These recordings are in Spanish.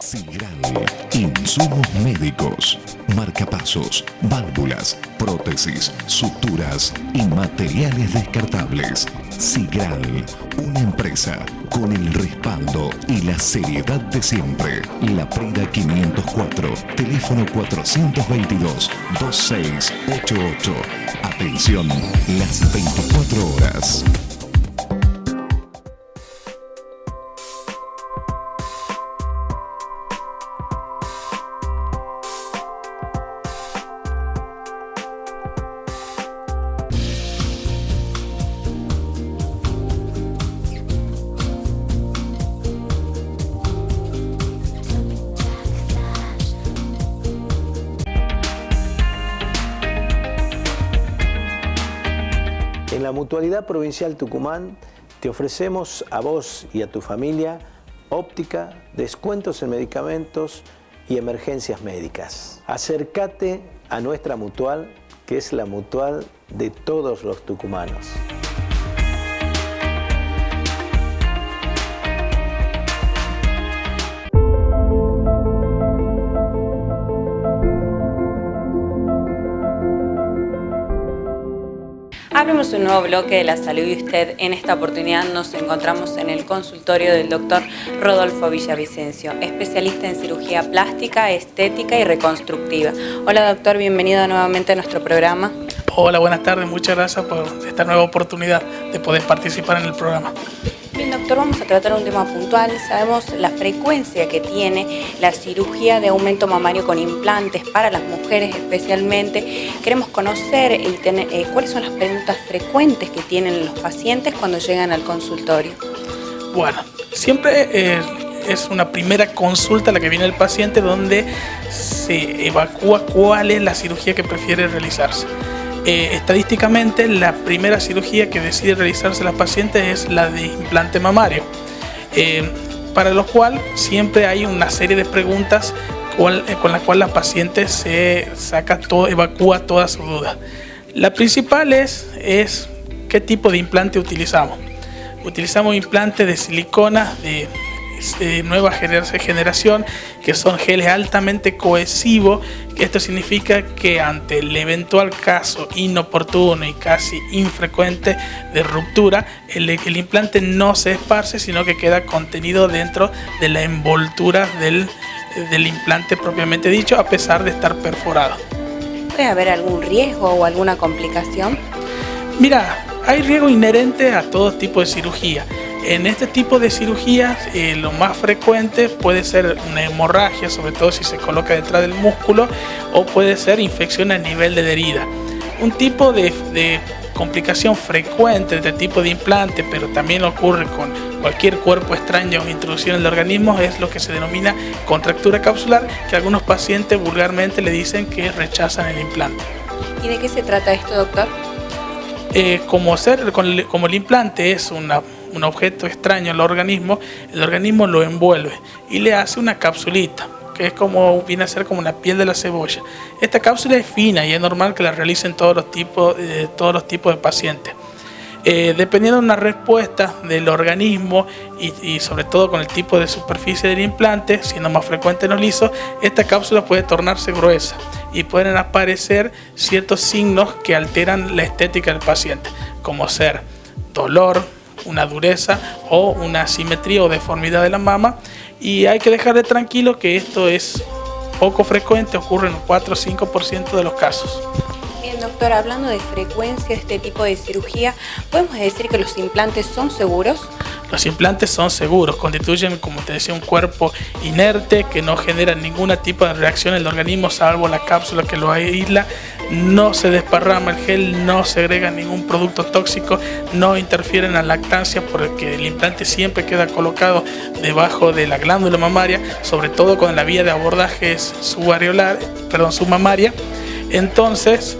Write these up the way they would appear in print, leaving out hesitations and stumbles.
Sigral, insumos médicos, marcapasos, válvulas, prótesis, suturas y materiales descartables. Sigral, una empresa con el respaldo y la seriedad de siempre. La Prida 504, teléfono 422-2688. Atención, las 24 horas. En la Mutualidad Provincial Tucumán te ofrecemos a vos y a tu familia óptica, descuentos en medicamentos y emergencias médicas. Acércate a nuestra mutual, que es la mutual de todos los tucumanos. Abrimos un nuevo bloque de la salud y usted en esta oportunidad nos encontramos en el consultorio del doctor Rodolfo Villavicencio, especialista en cirugía plástica, estética y reconstructiva. Hola doctor, bienvenido nuevamente a nuestro programa. Hola, buenas tardes, muchas gracias por esta nueva oportunidad de poder participar en el programa. Bien doctor, vamos a tratar un tema puntual. Sabemos la frecuencia que tiene la cirugía de aumento mamario con implantes para las mujeres especialmente. Queremos conocer y cuáles son las preguntas frecuentes que tienen los pacientes cuando llegan al consultorio. Bueno, siempre es una primera consulta la que viene el paciente donde se evacúa cuál es la cirugía que prefiere realizarse. Estadísticamente, la primera cirugía que decide realizarse la paciente es la de implante mamario, para lo cual siempre hay una serie de preguntas con la cual la paciente evacúa toda su duda. La principal es qué tipo de implante utilizamos. Utilizamos implantes de silicona de nueva generación, que son geles altamente cohesivos. Esto significa que ante el eventual caso inoportuno y casi infrecuente de ruptura, el implante no se esparce, sino que queda contenido dentro de la envoltura del implante propiamente dicho, a pesar de estar perforado. ¿Puede haber algún riesgo o alguna complicación? Mira, hay riesgo inherente a todo tipo de cirugía. En este tipo de cirugías, lo más frecuente puede ser una hemorragia, sobre todo si se coloca detrás del músculo, o puede ser infección a nivel de herida. Un tipo de complicación frecuente de este tipo de implante, pero también ocurre con cualquier cuerpo extraño introducido en el organismo, es lo que se denomina contractura capsular, que algunos pacientes vulgarmente le dicen que rechazan el implante. ¿Y de qué se trata esto, doctor? Como el implante es un objeto extraño al organismo, el organismo lo envuelve y le hace una capsulita, que viene a ser como una piel de la cebolla. Esta cápsula es fina y es normal que la realicen todos los tipos de pacientes. Dependiendo de una respuesta del organismo y sobre todo con el tipo de superficie del implante, siendo más frecuente en los lisos, esta cápsula puede tornarse gruesa y pueden aparecer ciertos signos que alteran la estética del paciente, como ser dolor, una dureza o una asimetría o deformidad de la mama, y hay que dejarle tranquilo que esto es poco frecuente, ocurre en un 4 o 5% de los casos. Bien, doctor, hablando de frecuencia de este tipo de cirugía, ¿podemos decir que los implantes son seguros? Los implantes son seguros, constituyen, como te decía, un cuerpo inerte que no genera ningún tipo de reacción en el organismo, salvo la cápsula que lo aísla. No se desparrama el gel, no segrega ningún producto tóxico, no interfiere en la lactancia porque el implante siempre queda colocado debajo de la glándula mamaria, sobre todo cuando la vía de abordaje es submamaria. Entonces,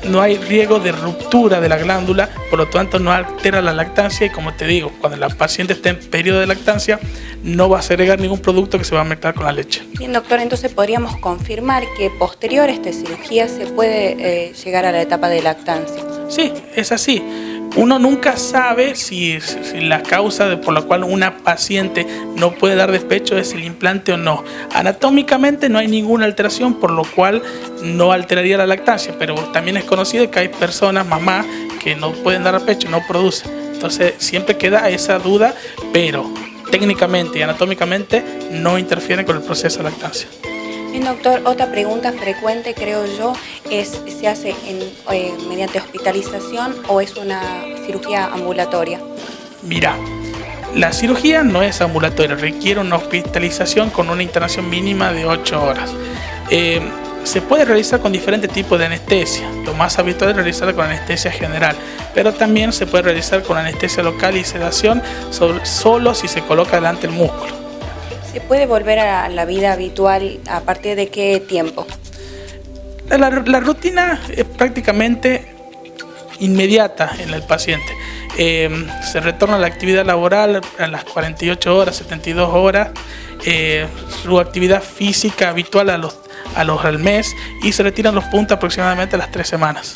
no hay riesgo de ruptura de la glándula, por lo tanto no altera la lactancia, y como te digo, cuando la paciente esté en periodo de lactancia no va a segregar ningún producto que se va a mezclar con la leche. Bien, doctor, entonces podríamos confirmar que posterior a esta cirugía se puede llegar a la etapa de lactancia. Sí, es así. Uno nunca sabe si la causa por la cual una paciente no puede dar despecho es el implante o no. Anatómicamente no hay ninguna alteración, por lo cual no alteraría la lactancia, pero también es conocido que hay personas, mamás, que no pueden dar pecho, no producen. Entonces siempre queda esa duda, pero técnicamente y anatómicamente no interfieren con el proceso de lactancia. Bien, doctor, otra pregunta frecuente, creo yo, es ¿se hace mediante hospitalización o es una cirugía ambulatoria? Mira, la cirugía no es ambulatoria, requiere una hospitalización con una internación mínima de 8 horas. Se puede realizar con diferentes tipos de anestesia. Lo más habitual es realizarla con anestesia general, pero también se puede realizar con anestesia local y sedación solo si se coloca delante el músculo. ¿Se puede volver a la vida habitual a partir de qué tiempo? La rutina es prácticamente inmediata en el paciente. Se retorna a la actividad laboral a las 48 horas, 72 horas, su actividad física habitual al mes, y se retiran los puntos aproximadamente a las 3 semanas.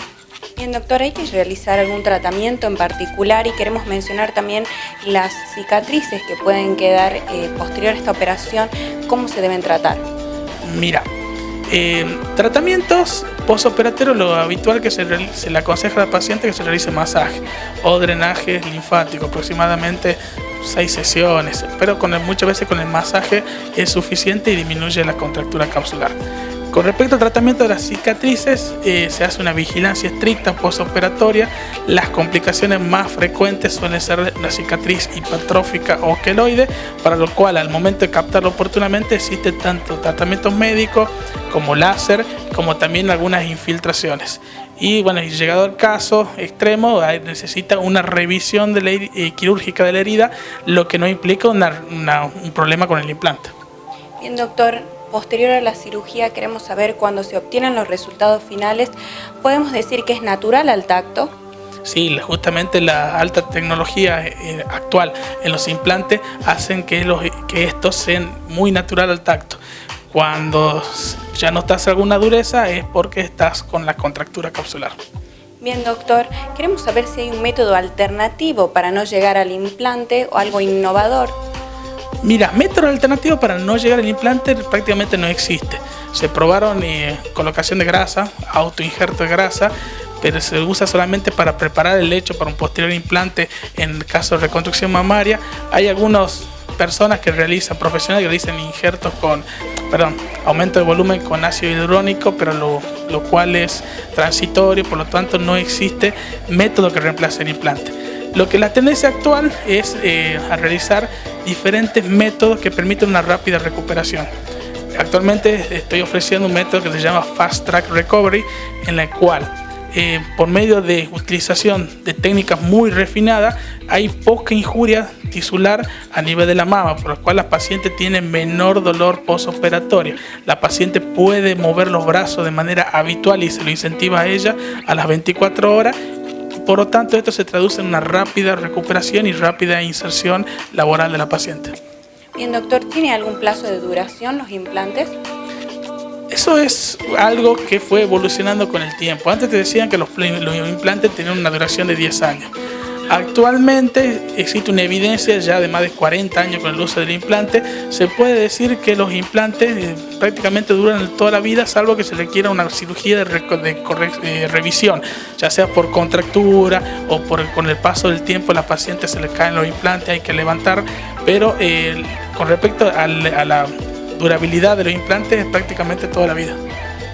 Bien, doctor, ¿hay que realizar algún tratamiento en particular? Y queremos mencionar también las cicatrices que pueden quedar posterior a esta operación. ¿Cómo se deben tratar? Mira, tratamientos postoperatorios, lo habitual que se le aconseja al paciente que se realice masaje o drenaje linfático, aproximadamente 6 sesiones, pero muchas veces con el masaje es suficiente y disminuye la contractura capsular. Con respecto al tratamiento de las cicatrices, se hace una vigilancia estricta postoperatoria. Las complicaciones más frecuentes suelen ser la cicatriz hipertrófica o queloide, para lo cual al momento de captarlo oportunamente existen tanto tratamientos médicos como láser, como también algunas infiltraciones. Y bueno, llegado al caso extremo, necesita una revisión quirúrgica de la herida, lo que no implica un problema con el implante. Bien, doctor. Posterior a la cirugía, queremos saber cuando se obtienen los resultados finales, ¿podemos decir que es natural al tacto? Sí, justamente la alta tecnología actual en los implantes hacen que estos sean muy natural al tacto. Cuando ya notas alguna dureza es porque estás con la contractura capsular. Bien, doctor, queremos saber si hay un método alternativo para no llegar al implante o algo innovador. Mira, método alternativo para no llegar al implante prácticamente no existe. Se probaron colocación de grasa, autoinjerto de grasa, pero se usa solamente para preparar el lecho para un posterior implante en el caso de reconstrucción mamaria. Hay algunas personas profesionales que realizan injertos aumento de volumen con ácido hialurónico, pero lo cual es transitorio, por lo tanto no existe método que reemplace el implante. Lo que la tendencia actual es a realizar diferentes métodos que permiten una rápida recuperación. Actualmente estoy ofreciendo un método que se llama Fast Track Recovery, en el cual por medio de utilización de técnicas muy refinadas hay poca injuria tisular a nivel de la mama, por lo cual la paciente tiene menor dolor postoperatorio. La paciente puede mover los brazos de manera habitual y se lo incentiva a ella a las 24 horas. Por lo tanto, esto se traduce en una rápida recuperación y rápida inserción laboral de la paciente. Bien, doctor, ¿tiene algún plazo de duración los implantes? Eso es algo que fue evolucionando con el tiempo. Antes te decían que los implantes tenían una duración de 10 años. Actualmente existe una evidencia ya de más de 40 años con el uso del implante. Se puede decir que los implantes prácticamente duran toda la vida, salvo que se requiera una cirugía de revisión, ya sea por contractura o con el paso del tiempo la paciente se le caen los implantes, hay que levantar, pero con respecto a la durabilidad de los implantes es prácticamente toda la vida.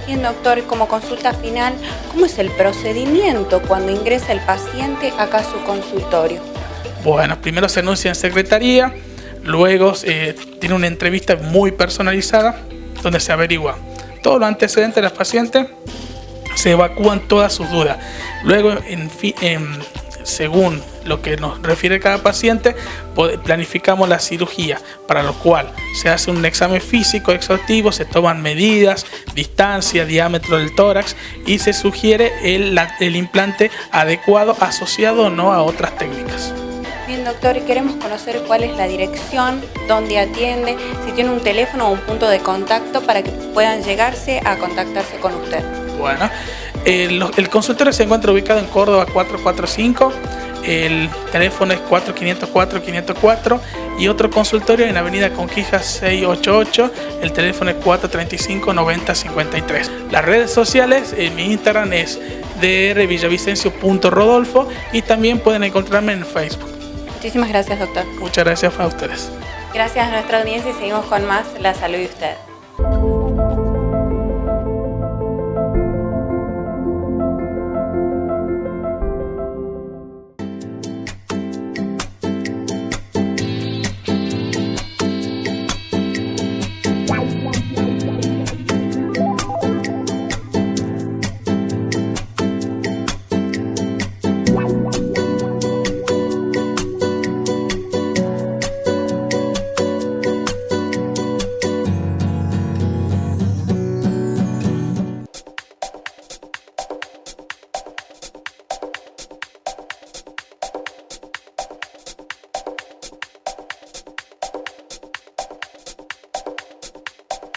Bien, doctor, como consulta final, ¿cómo es el procedimiento cuando ingresa el paciente acá a su consultorio? Bueno, primero se anuncia en secretaría, luego tiene una entrevista muy personalizada donde se averigua todos los antecedentes de la paciente, se evacúan todas sus dudas. Luego, según lo que nos refiere cada paciente, planificamos la cirugía, para lo cual se hace un examen físico exhaustivo, se toman medidas, distancia, diámetro del tórax y se sugiere el implante adecuado, asociado o no a otras técnicas. Bien, doctor, queremos conocer cuál es la dirección, dónde atiende, si tiene un teléfono o un punto de contacto para que puedan llegarse a contactarse con usted. Bueno, el consultorio se encuentra ubicado en Córdoba 445, El teléfono es 4504-504 y otro consultorio en Avenida Conquija 688, el teléfono es 435-9053. Las redes sociales, en mi Instagram es drvillavicencio.rodolfo y también pueden encontrarme en Facebook. Muchísimas gracias, doctor. Muchas gracias a ustedes. Gracias a nuestra audiencia y seguimos con más La Salud de Usted.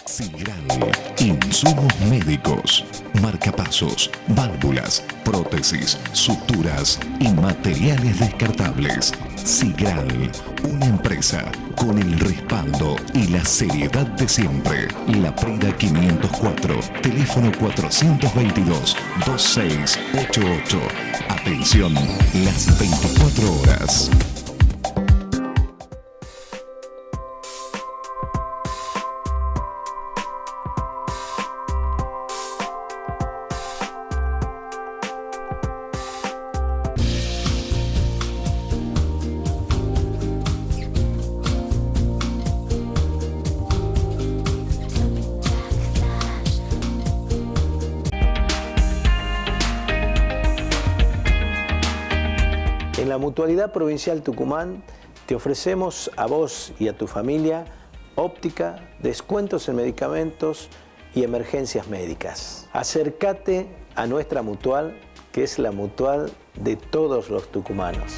Sigral, insumos médicos, marcapasos, válvulas, prótesis, suturas y materiales descartables. Sigral, una empresa con el respaldo y la seriedad de siempre. La Prida 504, teléfono 422-2688. Atención, las 24 horas. En la Mutualidad Provincial Tucumán te ofrecemos a vos y a tu familia óptica, descuentos en medicamentos y emergencias médicas. Acércate a nuestra mutual, que es la mutual de todos los tucumanos.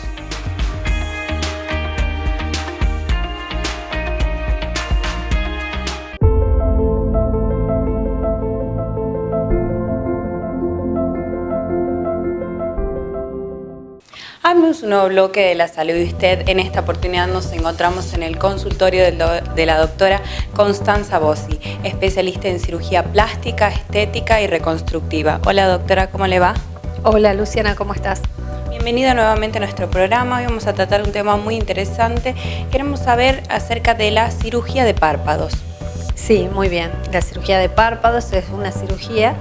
Abrimos un nuevo bloque de La Salud de Usted. En esta oportunidad nos encontramos en el consultorio de la doctora Constanza Bossi, especialista en cirugía plástica, estética y reconstructiva. Hola doctora, ¿cómo le va? Hola Luciana, ¿cómo estás? Bienvenida nuevamente a nuestro programa. Hoy vamos a tratar un tema muy interesante. Queremos saber acerca de la cirugía de párpados. Sí, muy bien. La cirugía de párpados es una cirugía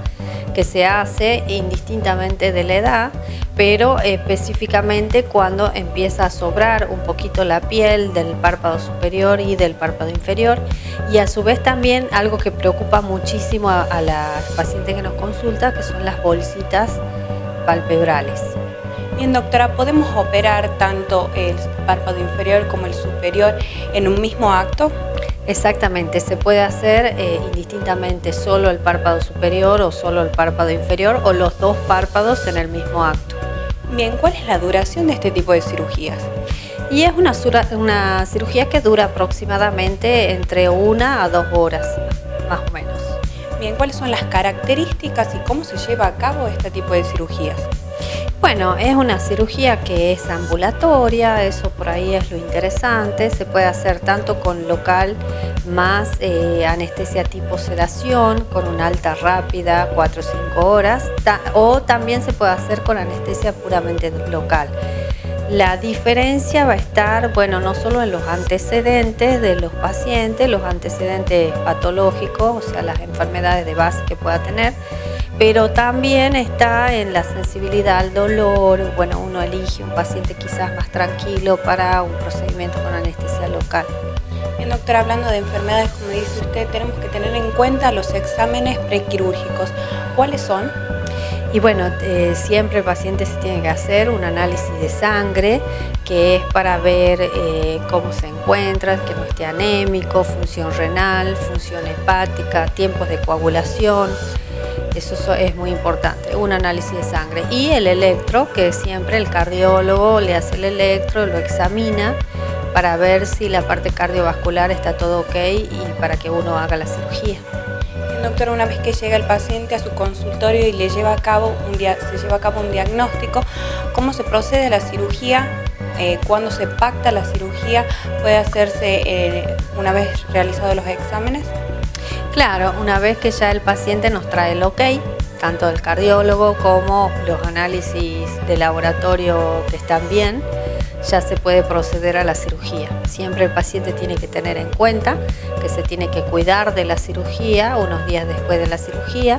que se hace indistintamente de la edad, pero específicamente cuando empieza a sobrar un poquito la piel del párpado superior y del párpado inferior, y a su vez también algo que preocupa muchísimo a las pacientes que nos consultan, que son las bolsitas palpebrales. Bien doctora, ¿podemos operar tanto el párpado inferior como el superior en un mismo acto? Exactamente, se puede hacer indistintamente solo el párpado superior o solo el párpado inferior o los dos párpados en el mismo acto. Bien, ¿cuál es la duración de este tipo de cirugías? Y es una cirugía que dura aproximadamente entre 1 a 2 horas, más o menos. Bien, ¿cuáles son las características y cómo se lleva a cabo este tipo de cirugías? Bueno, es una cirugía que es ambulatoria, eso por ahí es lo interesante. Se puede hacer tanto con local más anestesia tipo sedación, con una alta rápida, 4 o 5 horas, o también se puede hacer con anestesia puramente local. La diferencia va a estar, bueno, no solo en los antecedentes de los pacientes, los antecedentes patológicos, o sea, las enfermedades de base que pueda tener, pero también está en la sensibilidad al dolor. Bueno, uno elige un paciente quizás más tranquilo para un procedimiento con anestesia local. Bien, doctora, hablando de enfermedades, como dice usted, tenemos que tener en cuenta los exámenes prequirúrgicos. ¿Cuáles son? Y bueno, siempre el paciente se tiene que hacer un análisis de sangre, que es para ver cómo se encuentra, que no esté anémico, función renal, función hepática, tiempos de coagulación. Eso es muy importante, un análisis de sangre. Y el electro, que siempre el cardiólogo le hace el electro, lo examina para ver si la parte cardiovascular está todo ok y para que uno haga la cirugía. doctora, una vez que llega el paciente a su consultorio y se lleva a cabo un diagnóstico, ¿cómo se procede a la cirugía? ¿Cuándo se pacta la cirugía? ¿Puede hacerse una vez realizados los exámenes? Claro, una vez que ya el paciente nos trae el ok, tanto del cardiólogo como los análisis de laboratorio que están bien, ya se puede proceder a la cirugía. Siempre el paciente tiene que tener en cuenta que se tiene que cuidar de la cirugía unos días después de la cirugía.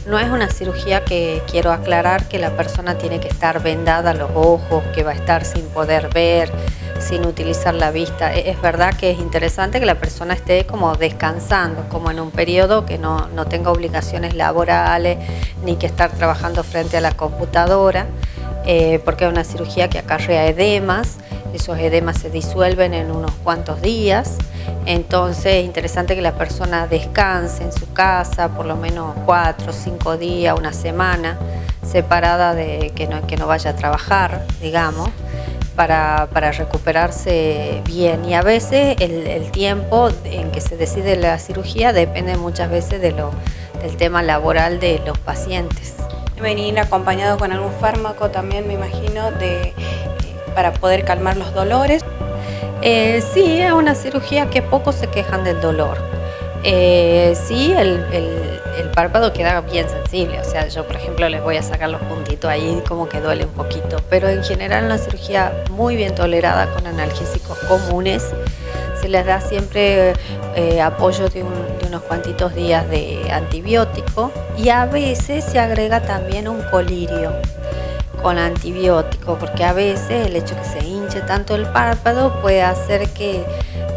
No es una cirugía que quiero aclarar que la persona tiene que estar vendada los ojos, que va a estar sin poder ver, sin utilizar la vista. Es verdad que es interesante que la persona esté como descansando, como en un periodo que no tenga obligaciones laborales ni que estar trabajando frente a la computadora. Porque es una cirugía que acarrea edemas, esos edemas se disuelven en unos cuantos días, entonces es interesante que la persona descanse en su casa por lo menos 4 o 5 días, una semana, separada de que no vaya a trabajar, digamos, para recuperarse bien. Y a veces el tiempo en que se decide la cirugía depende muchas veces del tema laboral de los pacientes. Venir acompañado con algún fármaco también, me imagino, para poder calmar los dolores. Sí, es una cirugía que pocos se quejan del dolor. Sí, el párpado queda bien sensible, o sea, yo por ejemplo les voy a sacar los puntitos ahí como que duele un poquito, pero en general una cirugía muy bien tolerada con analgésicos comunes. Se les da siempre apoyo de unos cuantitos días de antibiótico y a veces se agrega también un colirio con antibiótico, porque a veces el hecho que se hinche tanto el párpado puede hacer que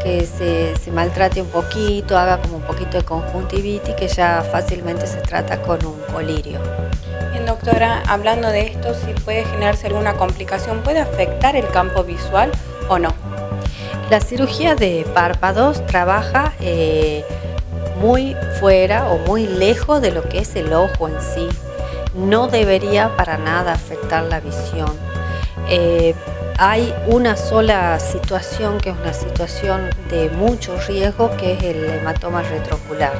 se maltrate un poquito, haga como un poquito de conjuntivitis, que ya fácilmente se trata con un colirio. Bien, doctora, hablando de esto, si puede generarse alguna complicación, ¿puede afectar el campo visual o no? La cirugía de párpados trabaja muy fuera o muy lejos de lo que es el ojo en sí. No debería para nada afectar la visión. Hay una sola situación que es una situación de mucho riesgo, que es el hematoma retroocular.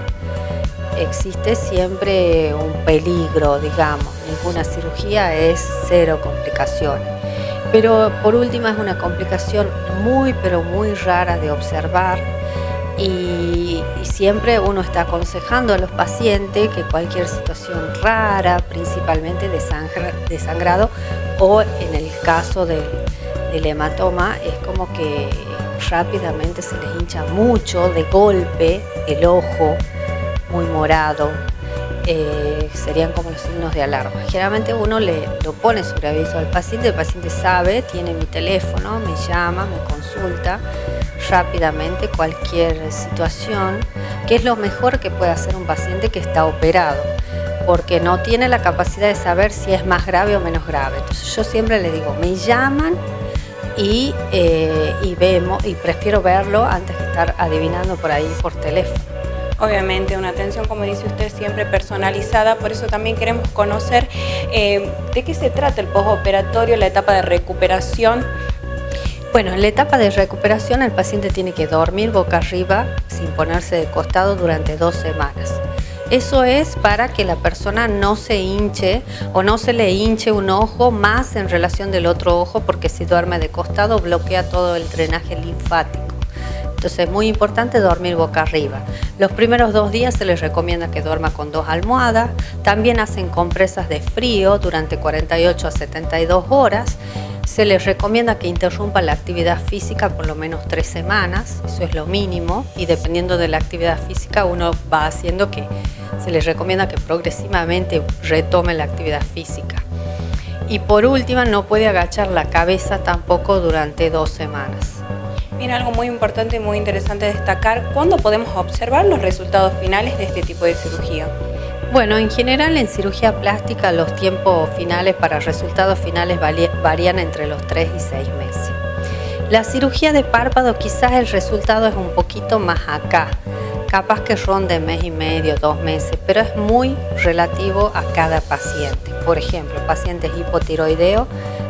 Existe siempre un peligro, digamos. Ninguna cirugía es cero complicaciones. Pero por último es una complicación pero muy rara de observar y siempre uno está aconsejando a los pacientes que cualquier situación rara, principalmente de sangrado o en el caso del hematoma, es como que rápidamente se les hincha mucho de golpe el ojo, muy morado. Serían como los signos de alarma. Generalmente uno lo pone sobre aviso al paciente, el paciente sabe, tiene mi teléfono, me llama, me consulta rápidamente cualquier situación, que es lo mejor que puede hacer un paciente que está operado, porque no tiene la capacidad de saber si es más grave o menos grave. Entonces yo siempre le digo, me llaman y vemos, y prefiero verlo antes que estar adivinando por ahí por teléfono. Obviamente una atención, como dice usted, siempre personalizada, por eso también queremos conocer de qué se trata el postoperatorio, la etapa de recuperación. Bueno, en la etapa de recuperación el paciente tiene que dormir boca arriba sin ponerse de costado durante 2 semanas. Eso es para que la persona no se hinche o no se le hinche un ojo más en relación del otro ojo, porque si duerme de costado bloquea todo el drenaje linfático. Entonces es muy importante dormir boca arriba. Los primeros 2 días se les recomienda que duerma con 2 almohadas. También hacen compresas de frío durante 48 a 72 horas. Se les recomienda que interrumpa la actividad física por lo menos 3 semanas. Eso es lo mínimo. Y dependiendo de la actividad física uno va haciendo que se les recomienda que progresivamente retome la actividad física. Y por último, no puede agachar la cabeza tampoco durante 2 semanas. Mira, algo muy importante y muy interesante destacar, ¿cuándo podemos observar los resultados finales de este tipo de cirugía? Bueno, en general en cirugía plástica los tiempos finales para resultados finales varían entre los 3 y 6 meses. La cirugía de párpado quizás el resultado es un poquito más acá, capaz que ronde 1 mes y medio, 2 meses, pero es muy relativo a cada paciente. Por ejemplo, pacientes hipotiroideos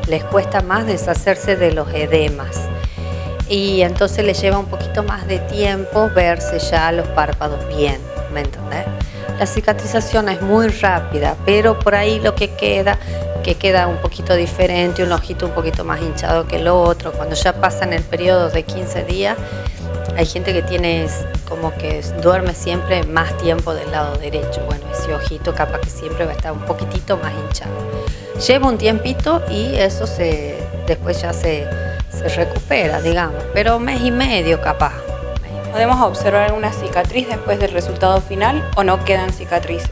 les cuesta más deshacerse de los edemas. Y entonces le lleva un poquito más de tiempo verse ya los párpados bien, ¿me entendés? La cicatrización es muy rápida, pero por ahí lo que queda un poquito diferente, un ojito un poquito más hinchado que el otro. Cuando ya pasan el periodo de 15 días, hay gente que tiene como que duerme siempre más tiempo del lado derecho. Bueno, ese ojito capaz que siempre va a estar un poquitito más hinchado. Lleva un tiempito y eso después ya se recupera, digamos, pero mes y medio capaz. ¿Podemos observar alguna cicatriz después del resultado final o no quedan cicatrices?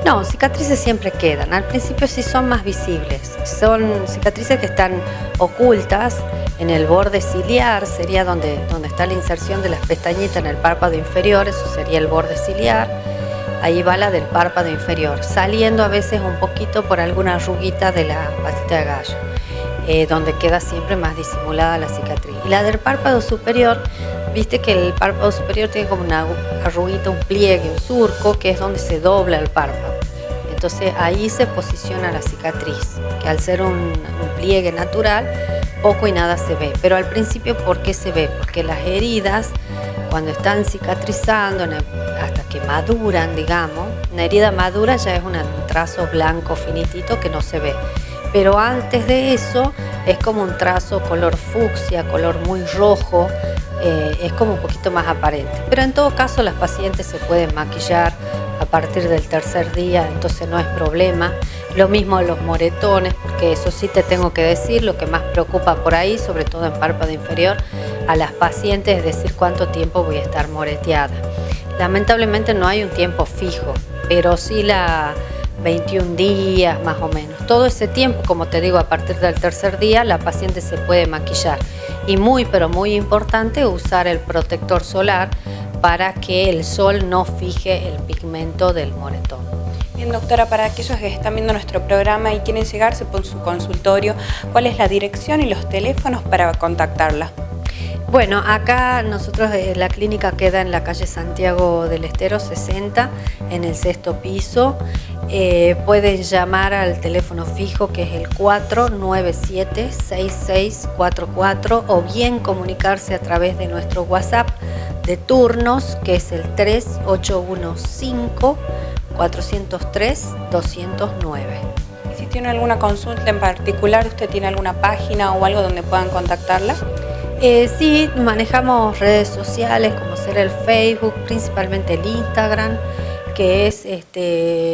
No, cicatrices siempre quedan. Al principio sí son más visibles. Son cicatrices que están ocultas en el borde ciliar, sería donde está la inserción de las pestañitas en el párpado inferior, eso sería el borde ciliar. Ahí va la del párpado inferior, saliendo a veces un poquito por alguna arruguita de la patita de gallo, donde queda siempre más disimulada la cicatriz. Y la del párpado superior, viste que el párpado superior tiene como una arruguita, un pliegue, un surco, que es donde se dobla el párpado. Entonces ahí se posiciona la cicatriz, que al ser un pliegue natural, poco y nada se ve. Pero al principio, ¿por qué se ve? Porque las heridas, cuando están cicatrizando, hasta que maduran, digamos, una herida madura ya es un trazo blanco finitito que no se ve. Pero antes de eso es como un trazo color fucsia, color muy rojo, es como un poquito más aparente. Pero en todo caso las pacientes se pueden maquillar a partir del tercer día, entonces no es problema. Lo mismo los moretones, porque eso sí te tengo que decir, lo que más preocupa por ahí, sobre todo en párpado inferior, a las pacientes es decir cuánto tiempo voy a estar moreteada. Lamentablemente no hay un tiempo fijo, pero sí 21 días más o menos. Todo ese tiempo, como te digo, a partir del tercer día la paciente se puede maquillar. Y pero muy importante, usar el protector solar para que el sol no fije el pigmento del moretón. Bien, doctora, para aquellos que están viendo nuestro programa y quieren llegarse por su consultorio, ¿cuál es la dirección y los teléfonos para contactarla? Bueno, acá nosotros la clínica queda en la calle Santiago del Estero 60, en el 6º piso. Pueden llamar al teléfono fijo que es el 497-6644 o bien comunicarse a través de nuestro WhatsApp de turnos que es el 3815-403-209. Si tiene alguna consulta en particular, ¿usted tiene alguna página o algo donde puedan contactarla? Sí, manejamos redes sociales como ser el Facebook, principalmente el Instagram, que es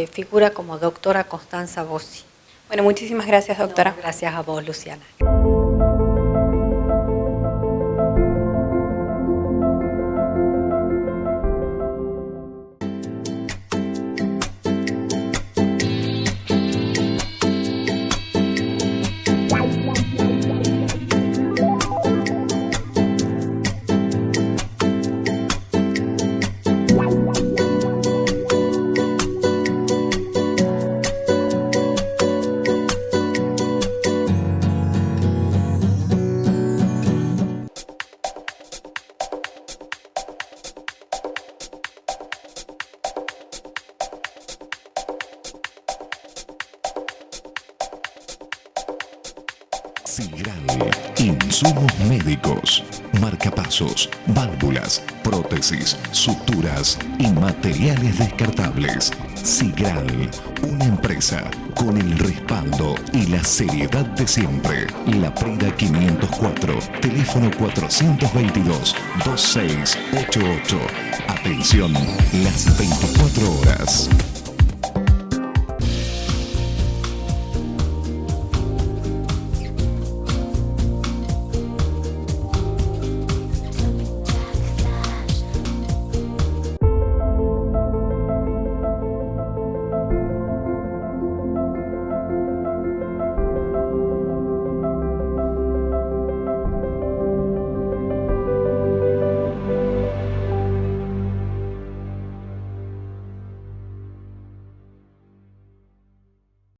figura como doctora Constanza Bossi. Bueno, muchísimas gracias, doctora. No, gracias a vos, Luciana. Sigral, insumos médicos, marcapasos, válvulas, prótesis, suturas y materiales descartables. Sigral, una empresa con el respaldo y la seriedad de siempre. La Prida 504, teléfono 422-2688. Atención, las 24 horas.